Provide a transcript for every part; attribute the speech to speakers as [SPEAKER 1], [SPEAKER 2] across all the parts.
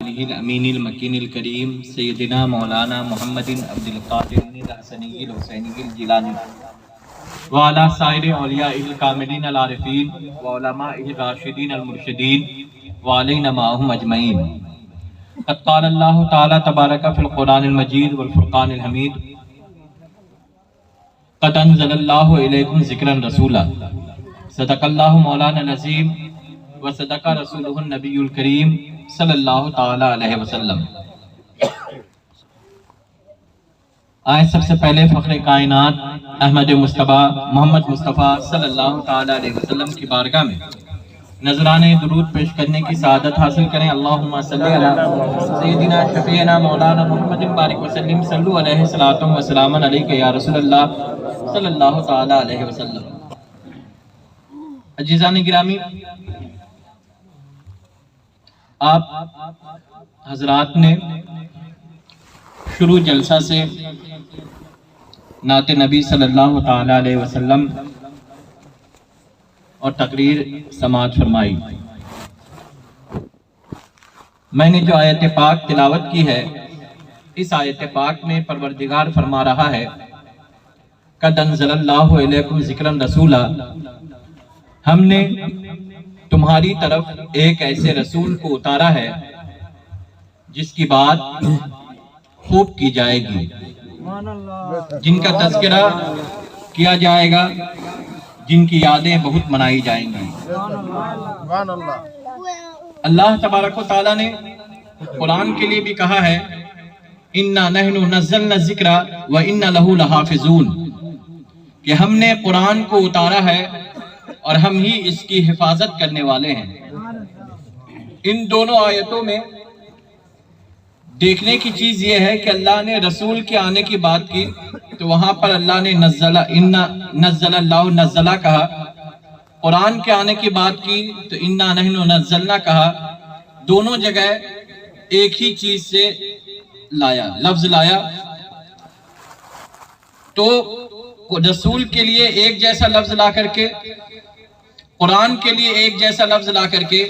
[SPEAKER 1] الأمين المكين الكريم سيدنا مولانا محمد عبد القادر الحسني الحسيني الجيلاني وعلى سائر اولیاء الکاملین العارفین وعلماء الراشدین المرشدین وعلينا معهم اجمعین. قد قال اللہ تعالی تبارک فی القرآن المجید والفرقان الحمید قد انزل اللہ الیکم ذکرا رسولا صدق اللہ مولانا العظیم وصدق رسولہ النبی الکریم صلی اللہ تعالی علیہ وسلم. آئے سب سے پہلے فخر کائنات احمد مصطفیٰ محمد مصطفیٰ صلی اللہ تعالی علیہ وسلم کی بارگاہ میں نذرانے درود پیش کرنے کی سعادت حاصل کریں. اللہم صلی علی سیدنا شفیعنا مولانا محمد بارک وسلم صلو علیہ الصلاۃ والسلام علیک یا رسول اللہ صلی اللہ تعالی علیہ وسلم. عزیزان گرامی، آپ حضرات نے شروع جلسہ سے نعت نبی صلی اللہ تعالی علیہ وسلم اور تقریر سماعت فرمائی. میں نے جو آیت پاک تلاوت کی ہے، اس آیت پاک میں پروردگار فرما رہا ہے قد انزل اللہ الیکم ذکرا رسولا، ہم نے تمہاری طرف ایک ایسے رسول کو اتارا ہے جس کی بات خوب کی جائے گی، جن کا تذکرہ کیا جائے گا، جن کی یادیں بہت منائی جائیں گی. اللہ تبارک و تعالیٰ نے قرآن کے لیے بھی کہا ہے اِنَّا نَحْنُ نَزَّلْنَا الذِّكْرَ وَإِنَّا لَهُ لَحَافِظُونَ، کہ ہم نے قرآن کو اتارا ہے اور ہم ہی اس کی حفاظت کرنے والے ہیں. ان دونوں آیتوں میں دیکھنے کی چیز یہ ہے کہ اللہ نے رسول کے آنے کی بات کی تو وہاں پر اللہ نے نزل اللہ نزلہ کہا، قرآن کے آنے کی بات کی تو انا نحن نزلنا کہا. دونوں جگہ ایک ہی چیز سے لایا، لفظ لایا. تو رسول کے لیے ایک جیسا لفظ لا کر کے، قرآن کے لیے ایک جیسا لفظ لا کر کے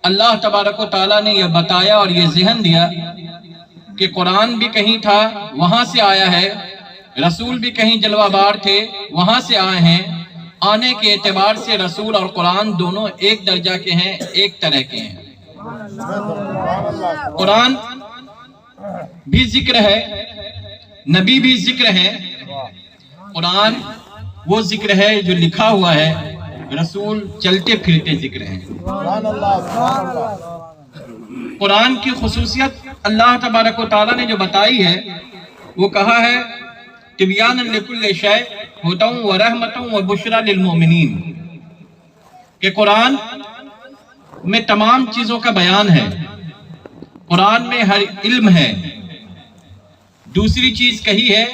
[SPEAKER 1] اللہ تبارک و تعالیٰ نے یہ بتایا اور یہ ذہن دیا کہ قرآن بھی کہیں تھا وہاں سے آیا ہے، رسول بھی کہیں جلوہ بار تھے وہاں سے آئے ہیں. آنے کے اعتبار سے رسول اور قرآن دونوں ایک درجہ کے ہیں، ایک طرح کے ہیں. قرآن بھی ذکر ہے، نبی بھی ذکر ہے. قرآن وہ ذکر ہے جو لکھا ہوا ہے، رسول چلتے پھرتے ذکر ہیں. قرآن کی خصوصیت اللہ تبارک و تعالیٰ نے جو بتائی ہے وہ کہا ہے تبیانا لکل شیء ھدی ورحمۃ وبشریٰ للمؤمنین، کہ قرآن میں تمام چیزوں کا بیان ہے، قرآن میں ہر علم ہے. دوسری چیز کہی ہے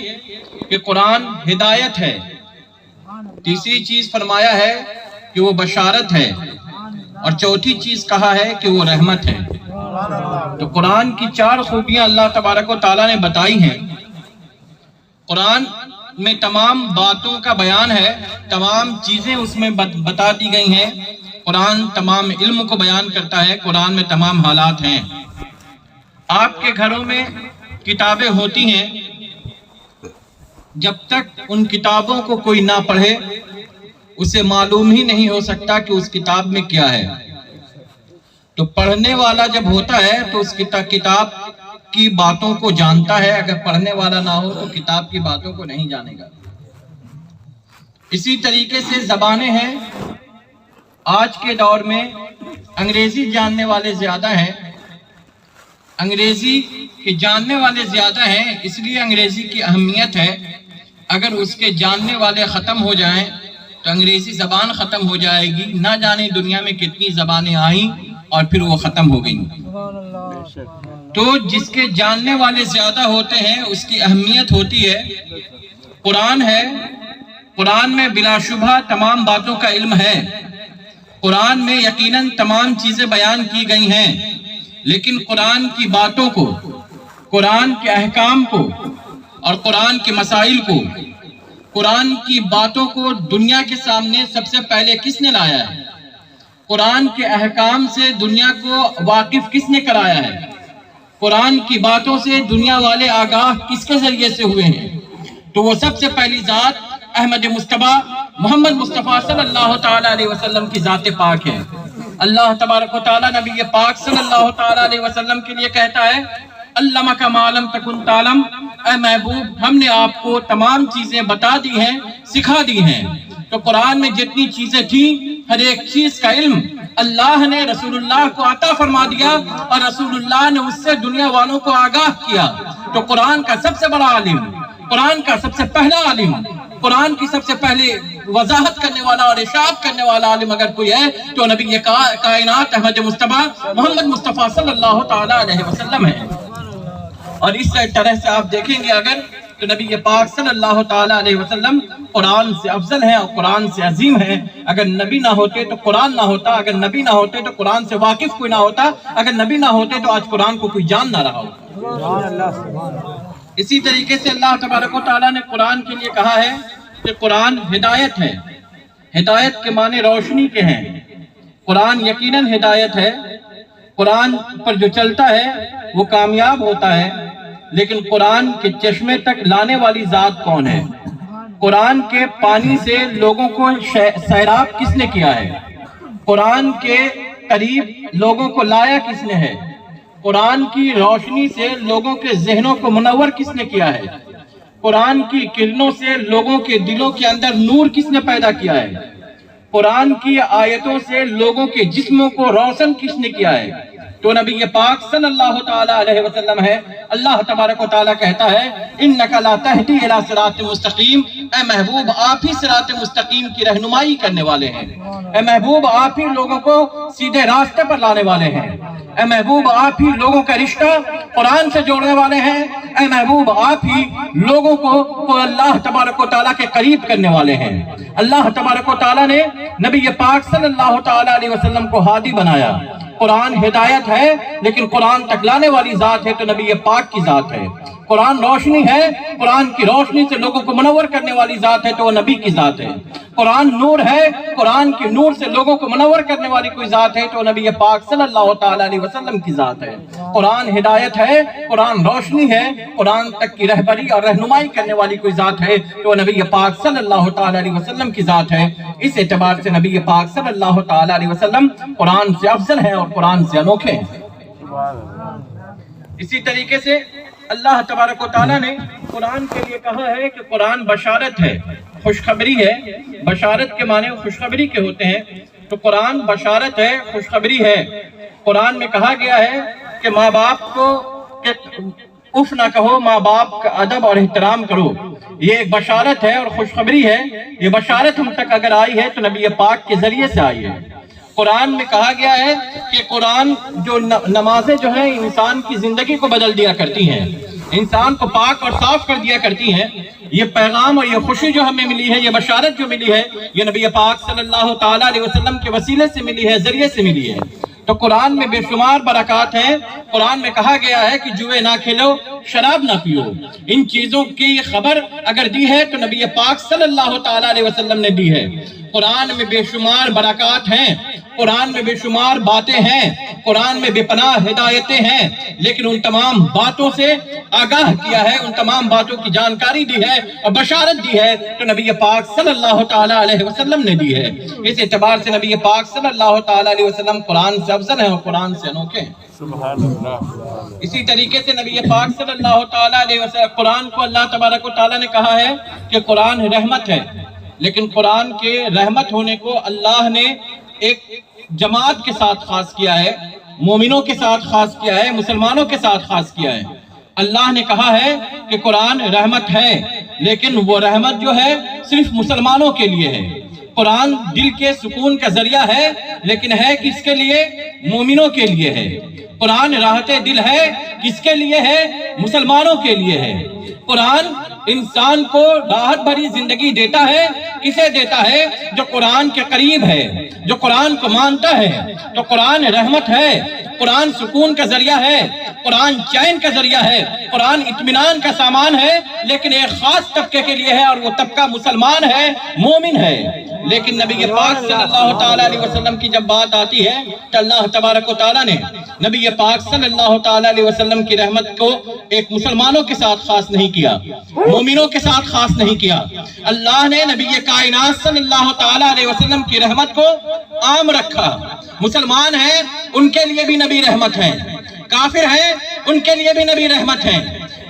[SPEAKER 1] کہ قرآن ہدایت ہے. تیسری چیز فرمایا ہے کہ وہ بشارت ہے، اور چوتھی چیز کہا ہے کہ وہ رحمت ہے. تو قرآن کی چار خوبیاں اللہ تبارک و تعالیٰ نے بتائی ہیں. قرآن میں تمام باتوں کا بیان ہے، تمام چیزیں اس میں بتا دی گئی ہیں. قرآن تمام علم کو بیان کرتا ہے، قرآن میں تمام حالات ہیں. آپ کے گھروں میں کتابیں ہوتی ہیں، جب تک ان کتابوں کو کوئی نہ پڑھے اسے معلوم ہی نہیں ہو سکتا کہ اس کتاب میں کیا ہے. تو پڑھنے والا جب ہوتا ہے تو اس کتاب کی باتوں کو جانتا ہے، اگر پڑھنے والا نہ ہو تو کتاب کی باتوں کو نہیں جانے گا. اسی طریقے سے زبانیں ہیں. آج کے دور میں انگریزی جاننے والے زیادہ ہیں، انگریزی کے جاننے والے زیادہ ہیں، اس لیے انگریزی کی اہمیت ہے. اگر اس کے جاننے والے ختم ہو جائیں تو انگریزی زبان ختم ہو جائے گی. نہ جانے دنیا میں کتنی زبانیں آئیں اور پھر وہ ختم ہو گئیں. تو جس کے جاننے والے زیادہ ہوتے ہیں اس کی اہمیت ہوتی ہے. قرآن ہے، قرآن میں بلا شبہ تمام باتوں کا علم ہے. قرآن میں یقیناً تمام چیزیں بیان کی گئی ہیں، لیکن قرآن کی باتوں کو، قرآن کے احکام کو اور قرآن کے مسائل کو، قرآن کی باتوں کو دنیا کے سامنے سب سے پہلے کس نے لایا ہے؟ قرآن کے احکام سے دنیا کو واقف کس نے کرایا ہے؟ قرآن کی باتوں سے دنیا والے آگاہ کس کے ذریعے سے ہوئے ہیں؟ تو وہ سب سے پہلی ذات احمد مصطفیٰ محمد مصطفیٰ صلی اللہ تعالیٰ علیہ وسلم کی ذات پاک ہے۔ اللہ تبارک و تعالیٰ نبی پاک صلی اللہ تعالیٰ علیہ وسلم کے لیے کہتا ہے علمک ما لم تکن تعلم، اے محبوب ہم نے آپ کو تمام چیزیں بتا دی ہیں، سکھا دی ہیں۔ تو قرآن میں جتنی چیزیں تھیں ہر ایک چیز کا علم اللہ نے رسول اللہ کو عطا فرما دیا، اور رسول اللہ نے اس سے دنیا والوں کو آگاہ کیا۔ تو قرآن کا سب سے بڑا عالم، قرآن کا سب سے پہلا عالم، قرآن کی سب سے پہلے وضاحت کرنے والا اور ارشاد کرنے والا عالم اگر کوئی ہے تو نبی کائنات احمد مصطفیٰ محمد مصطفیٰ صلی اللہ تعالیٰ علیہ وسلم ہے۔ اور اس طرح سے آپ دیکھیں گے اگر تو نبی پاک صلی اللہ تعالیٰ علیہ وسلم قرآن سے افضل ہیں اور قرآن سے عظیم ہیں۔ اگر نبی نہ ہوتے تو قرآن نہ ہوتا، اگر نبی نہ ہوتے تو قرآن سے واقف کوئی نہ ہوتا، اگر نبی نہ ہوتے تو آج قرآن کو کوئی جان نہ رہا ہوتا۔ اسی طریقے سے اللہ تبارک و تعالیٰ نے قرآن کے لیے کہا ہے کہ قرآن ہدایت ہے۔ ہدایت کے معنی روشنی کے ہیں۔ قرآن یقیناً ہدایت ہے، قرآن پر جو چلتا ہے وہ کامیاب ہوتا ہے، لیکن قرآن کے چشمے تک لانے والی ذات کون ہے؟ قرآن کے پانی سے لوگوں کو سیراب کس نے کیا ہے؟ قرآن کے قریب لوگوں کو لایا کس نے ہے؟ قرآن کی روشنی سے لوگوں کے ذہنوں کو منور کس نے کیا ہے؟ قرآن کی کرنوں سے لوگوں کے دلوں کے اندر نور کس نے پیدا کیا ہے؟ قرآن کی آیتوں سے لوگوں کے جسموں کو روشن کس نے کیا ہے؟ تو نبی پاک صلی اللہ تعالیٰ علیہ وسلم ہے۔ اللہ تبارک و تعالیٰ کہتا ہے انک لا تہدی الی صراط مستقیم، اے محبوب آپ ہی صراط مستقیم کی رہنمائی کرنے والے ہیں۔ اے محبوب آپ ہی لوگوں کو سیدھے راستے پر لانے والے ہیں۔ اے محبوب آپ ہی لوگوں کا رشتہ قرآن سے جوڑنے والے ہیں۔ اے محبوب آپ ہی لوگوں کو اللہ تبارک و تعالیٰ کے قریب کرنے والے ہیں۔ اللہ تبارک و تعالیٰ نے نبی پاک صلی اللہ تعالیٰ علیہ وسلم کو ہادی بنایا۔ قرآن ہدایت ہے لیکن قرآن تک لانے والی ذات ہے تو نبی پاک کی ذات ہے۔ قرآن روشنی ہے، قرآن کی روشنی سے لوگوں کو منور کرنے والی ذات ہے تو وہ نبی کی ذات ہے۔ قرآن نور ہے، قرآن کے نور سے لوگوں کو منور کرنے والی کوئی ذات ہے تو نبی پاک صلی اللہ تعالیٰ علیہ وسلم کی ذات ہے۔ قرآن ہدایت ہے، قرآن روشنی ہے، قرآن تک کی رہبری اور رہنمائی کرنے والی کوئی ذات ہے تو نبی پاک صلی اللہ تعالیٰ علیہ وسلم کی ذات ہے۔ اس اعتبار سے نبی پاک صلی اللہ تعالیٰ علیہ وسلم قرآن سے افضل ہیں اور قرآن سے انوکھے ہیں۔ اسی طریقے سے اللہ تبارک و تعالیٰ نے قرآن کے لیے کہا ہے کہ قرآن بشارت ہے، خوشخبری ہے۔ بشارت کے معنی خوشخبری کے ہوتے ہیں، تو قرآن بشارت ہے، خوشخبری ہے۔ قرآن میں کہا گیا ہے کہ ماں باپ کو اف نہ کہو، ماں باپ کا ادب اور احترام کرو۔ یہ ایک بشارت ہے اور خوشخبری ہے۔ یہ بشارت ہم تک اگر آئی ہے تو نبی پاک کے ذریعے سے آئی ہے۔ قرآن میں کہا گیا ہے کہ قرآن جو نمازیں جو ہیں انسان کی زندگی کو بدل دیا کرتی ہیں، انسان کو پاک اور صاف کر دیا کرتی ہیں۔ یہ پیغام اور یہ خوشی جو ہمیں ملی ہے، یہ بشارت جو ملی ہے، یہ نبی پاک صلی اللہ تعالیٰ علیہ وسلم کے وسیلے سے ملی ہے، ذریعے سے ملی ہے۔ تو قرآن میں بے شمار برکات ہیں۔ قرآن میں کہا گیا ہے کہ جوئے نہ کھیلو، شراب نہ پیو۔ ان چیزوں کی خبر اگر دی ہے تو نبی پاک صلی اللہ تعالیٰ علیہ وسلم نے دی ہے۔ قرآن میں بے شمار برکات ہیں، قرآن میں بے شمار باتیں ہیں، قرآن میں بے پناہ ہدایتیں ہیں، لیکن ان تمام باتوں سے آگاہ کیا ہے، ان تمام باتوں کی جانکاری دی ہے اور بشارت دی ہے تو نبی پاک صلی اللہ تعالیٰ علیہ وسلم نے دی ہے۔ اس اعتبار سے نبی پاک صلی اللہ تعالیٰ علیہ وسلم قرآن سے افضل ہیں اور قرآن سے انوکھے ہیں۔ سبحان اللہ۔ اسی طریقے سے نبی پاک صلی اللہ تعالیٰ علیہ وسلم قرآن کو اللہ تبارک و تعالیٰ نے کہا ہے کہ قرآن رحمت ہے، لیکن قرآن کے رحمت ہونے کو اللہ نے ایک جماعت کے ساتھ خاص کیا ہے، مومنوں کے ساتھ خاص کیا ہے، مسلمانوں کے ساتھ خاص کیا ہے۔ اللہ نے کہا ہے کہ قرآن رحمت ہے، لیکن وہ رحمت جو ہے صرف مسلمانوں کے لیے ہے۔ قرآن دل کے سکون کا ذریعہ ہے، لیکن ہے کس کے لیے؟ مومنوں کے لیے ہے۔ قرآن راحت دل ہے، کس کے لیے ہے؟ مسلمانوں کے لیے ہے۔ قرآن انسان کو راحت بھری زندگی دیتا ہے، کسے دیتا ہے؟ جو قرآن کے قریب ہے، جو قرآن کو مانتا ہے۔ تو قرآن رحمت ہے، قرآن سکون کا ذریعہ ہے، قرآن چین کا ذریعہ ہے، قرآن اطمینان کا سامان ہے، لیکن ایک خاص طبقے کے لیے ہے، اور وہ طبقہ مسلمان ہے، مومن ہے۔ لیکن نبی پاک صلی اللہ تعالیٰ علیہ وسلم کی جب بات آتی ہے تو اللہ تبارک و تعالیٰ نے نبی پاک صلی اللہ تعالیٰ علیہ وسلم کی رحمت کو ایک مسلمانوں کے ساتھ خاص نہیں کیا، مومنوں کے ساتھ خاص نہیں کیا۔ اللہ نے نبی کائنات صلی اللہ تعالیٰ علیہ وسلم کی رحمت کو عام رکھا۔ مسلمان ہیں ان کے لیے بھی نبی رحمت ہیں، کافر ہیں ان کے لیے بھی نبی رحمت ہیں،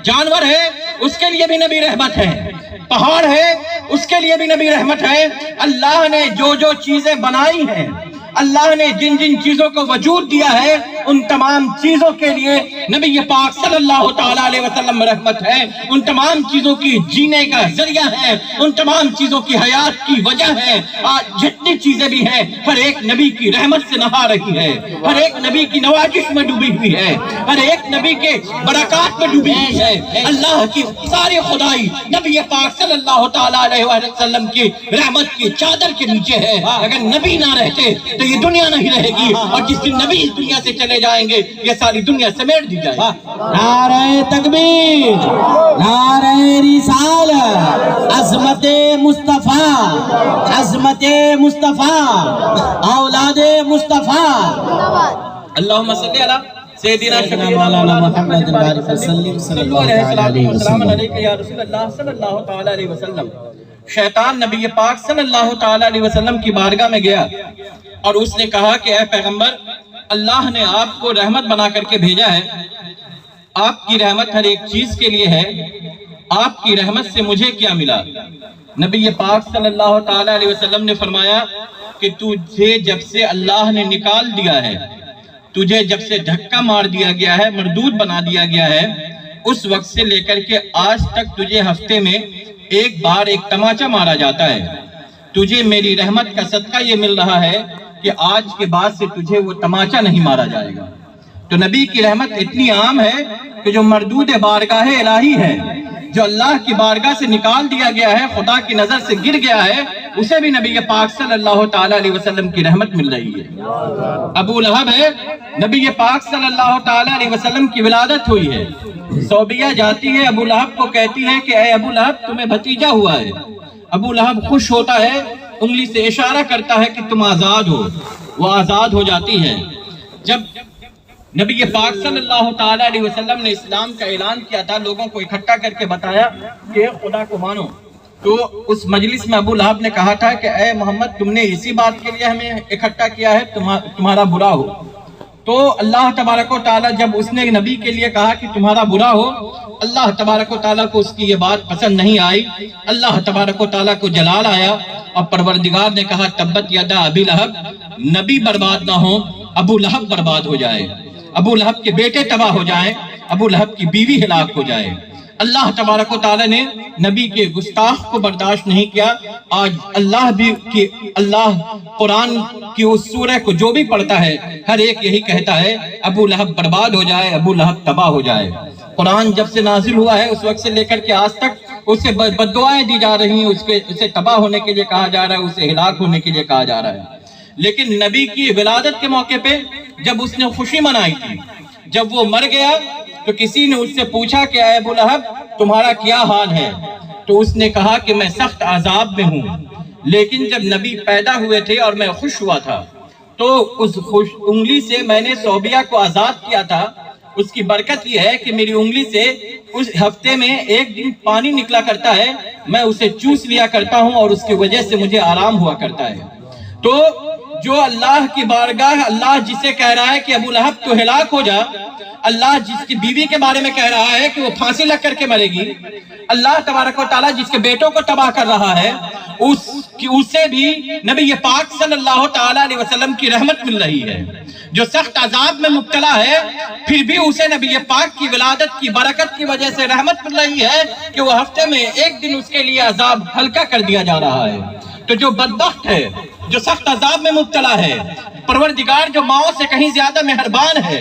[SPEAKER 1] جانور ہے اس کے لیے بھی نبی رحمت ہے، پہاڑ ہے اس کے لیے بھی نبی رحمت ہے۔ اللہ نے جو جو چیزیں بنائی ہیں، اللہ نے جن جن چیزوں کو وجود دیا ہے، ان تمام چیزوں کے لیے نبی پاک صلی اللہ تعالیٰ علیہ وسلم رحمت ہے، ان تمام چیزوں کی جینے کا ذریعہ ہے، ان تمام چیزوں کی حیات کی وجہ ہے۔ آج جتنی چیزیں بھی ہیں ہر ایک نبی کی رحمت سے نہا رہی ہے، ہر ایک نبی کی نوازش میں ڈوبی ہوئی ہے، ہر ایک نبی کے برکات میں ڈوبی ہوئی ہے۔ اللہ کی ساری خدائی نبی پاک صلی اللہ تعالیٰ علیہ وسلم کی رحمت کی چادر کے نیچے ہے۔ اگر نبی نہ رہتے تو یہ دنیا نہیں رہے گی، اور جس دن نبی اس دنیا سے چلے جائیں گے یہ ساری دنیا سمیٹ دی جائے۔
[SPEAKER 2] نعرہ تکبیر، نعرہ رسالت، عظمت مصطفیٰ، عظمت مصطفیٰ، اولاد مصطفیٰ۔
[SPEAKER 1] اللہم صلی علی سیدنا
[SPEAKER 2] مولانا محمد البارک وسلم صلی اللہ علیہ وسلم۔
[SPEAKER 1] یا رسول اللہ صلی اللہ تعالیٰ علیہ وسلم۔ شیطان نبی پاک صلی اللہ تعالیٰ علیہ وسلم کی بارگاہ میں گیا اور اس نے کہا کہ اے پیغمبر، اللہ نے آپ کو رحمت بنا کر کے بھیجا ہے، آپ کی رحمت ہر ایک چیز کے لیے ہے، آپ کی رحمت سے مجھے کیا ملا؟ نبی پاک صلی اللہ تعالیٰ علیہ وسلم نے فرمایا کہ تجھے جب سے اللہ نے نکال دیا ہے، تجھے جب سے دھکا مار دیا گیا ہے، مردود بنا دیا گیا ہے، اس وقت سے لے کر کے آج تک تجھے ہفتے میں ایک بار ایک تماچا مارا جاتا ہے۔ تجھے میری رحمت کا صدقہ یہ مل رہا ہے کہ آج کے بعد سے تجھے وہ تماچا نہیں مارا جائے گا۔ تو نبی کی رحمت اتنی عام ہے کہ جو مردود بارگاہ الہی ہے، جو اللہ کی بارگاہ سے نکال دیا گیا ہے، خدا کی نظر سے گر گیا ہے، اسے بھی نبی پاک صلی اللہ تعالیٰ علیہ وسلم کی رحمت مل رہی ہے۔ ابو لہب ہے، نبی پاک صلی اللہ تعالیٰ علیہ وسلم کی ولادت ہوئی ہے، صوبیہ جاتی ہے ابو لہب کو کہتی ہے کہ اے ابو لہب تمہیں بھتیجا ہوا ہے۔ ابو لہب خوش ہوتا ہے، انگلی سے اشارہ کرتا ہے کہ تم آزاد ہو، وہ آزاد ہو جاتی ہے۔ جب نبی پاک صلی اللہ تعالیٰ علیہ وسلم نے اسلام کا اعلان کیا تھا، لوگوں کو اکٹھا کر کے بتایا کہ خدا کو مانو، تو اس مجلس میں ابو لہب نے کہا تھا کہ اے محمد تم نے اسی بات کے لیے ہمیں اکٹھا کیا ہے، تمہارا برا ہو۔ تو اللہ تبارک و تعالیٰ جب اس نے نبی کے لیے کہا کہ تمہارا برا ہو، اللہ تبارک و تعالیٰ کو اس کی یہ بات پسند نہیں آئی، اللہ تبارک و تعالیٰ کو جلال آیا، اور پروردگار نے کہا تبت یدا ابی لہب، نبی برباد نہ ہو، ابو لہب برباد ہو جائے، ابو لہب کے بیٹے تباہ ہو جائیں، ابو لہب کی بیوی ہلاک ہو جائے۔ اللہ تبارک و تعالیٰ نے نبی کے گستاخ کو برداشت نہیں کیا۔ آج اللہ قرآن کی اس سورہ کو جو بھی پڑھتا ہے ہر ایک یہی کہتا ہے ابو لہب برباد ہو جائے، ابو لہب تباہ ہو جائے۔ قرآن جب سے نازل ہوا ہے اس وقت سے لے کر کے آج تک اسے بددعائیں دی جا رہی ہیں، اسے تباہ ہونے کے لیے کہا جا رہا ہے، اسے ہلاک ہونے کے لیے کہا جا رہا ہے۔ لیکن نبی کی ولادت کے موقع پہ جب اس نے خوشی منائی تھی، جب وہ مر گیا تو کسی نے اس سے پوچھا کہ اے ابو لہب تمہارا کیا حال ہے؟ تو اس نے کہا کہ میں سخت عذاب میں ہوں، لیکن جب نبی پیدا ہوئے تھے اور میں خوش ہوا تھا تو اس خوش انگلی سے میں نے صوبیہ کو آزاد کیا تھا۔ اس کی برکت یہ ہے کہ میری انگلی سے اس ہفتے میں ایک دن پانی نکلا کرتا ہے، میں اسے چوس لیا کرتا ہوں اور اس کی وجہ سے مجھے آرام ہوا کرتا ہے۔ تو جو اللہ کی بارگاہ، اللہ جسے کہہ رہا ہے کہ ابو لہب تو ہلاک ہو جا، اللہ جس کی بیوی کے بارے میں کہہ رہا ہے کہ وہ پھانسی لگ کر کے مرے گی، اللہ تبارک و تعالیٰ جس کے بیٹوں کو تباہ کر رہا ہے، اسے بھی نبی پاک صلی اللہ تعالیٰ علیہ وسلم کی رحمت مل رہی ہے۔ جو سخت عذاب میں مبتلا ہے پھر بھی اسے نبی پاک کی ولادت کی برکت کی وجہ سے رحمت مل رہی ہے کہ وہ ہفتے میں ایک دن اس کے لیے عذاب ہلکا کر دیا جا رہا ہے۔ تو جو بدبخت ہے، جو سخت عذاب میں مبتلا ہے، پروردگار جو ماؤں سے کہیں زیادہ مہربان ہے،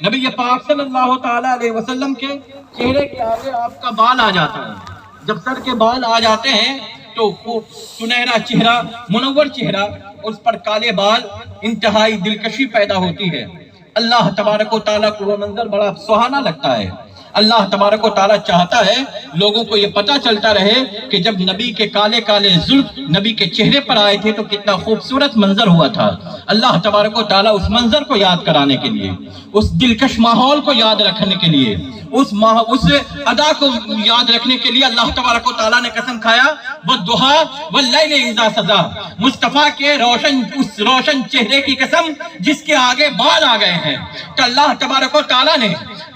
[SPEAKER 1] نبی پاک صلی اللہ تعالیٰ علیہ وسلم کے چہرے کے آگے آپ کا بال آ جاتا ہے. جب سر کے بال آ جاتے ہیں تو خوب سنہرا چہرہ، منور چہرہ، اس پر کالے بال، انتہائی دلکشی پیدا ہوتی ہے. اللہ تبارک و تعالیٰ کو وہ منظر بڑا سہانا لگتا ہے. اللہ تبارک و تعالیٰ چاہتا ہے لوگوں کو یہ پتہ چلتا رہے کہ جب نبی کے کالے کالے زلف نبی کے چہرے پر آئے تھے تو کتنا خوبصورت منظر ہوا تھا. اللہ تبارک و تعالیٰ اس منظر کو یاد کرانے کے لیے، اس دلکش ماحول کو یاد رکھنے کے لیے، اس ادا کو یاد رکھنے کے لیے اللہ تبارک و تعالیٰ نے قسم کھایا والضحیٰ واللیل اذا سجیٰ. مصطفیٰ کے اس روشن چہرے کی قسم جس کے آگے بال آ گئے ہیں. تو اللہ تبارک و تعالیٰ نے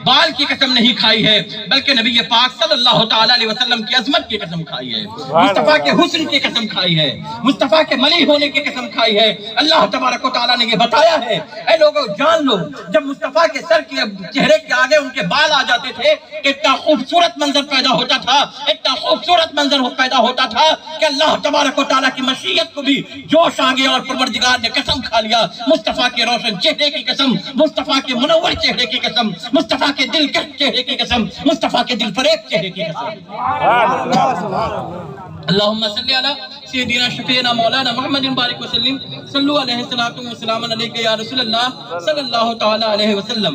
[SPEAKER 1] بال کی قسم نہیں کھائی ہے بلکہ نبی پاک صلی اللہ تعالیٰ علیہ وسلم کی عظمت کی قسم کھائی ہے، مصطفیٰ کے حسن کی قسم کھائی ہے، مصطفیٰ کے ملی ہونے کی قسم کھائی ہے. اللہ تبارک و تعالیٰ نے یہ بتایا ہے اے لوگوں جان لو جب مصطفیٰ کے سر کے چہرے کے آگے ان کے بال آ جاتے تھے اتنا خوبصورت منظر پیدا ہوتا تھا، اتنا خوبصورت منظر پیدا ہوتا تھا کہ اللہ تبارک و تعالیٰ کی مشیت کو بھی جوش آ گیا اور پروردگار نے قسم کھا لیا مصطفیٰ کے روشن چہرے کی قسم، مصطفیٰ کے منور چہرے کی قسم، مصطفیٰ کے دلکش چہرے کی قسم، مصطفیٰ کے دل فریب چہرے کی قسم. اللہم صلی علی سیدنا شفیعنا مولانا محمد بارک وسلم صلو علیہ الصلوۃ والسلام علیک یا رسول اللہ صلی اللہ تعالی علیہ وسلم.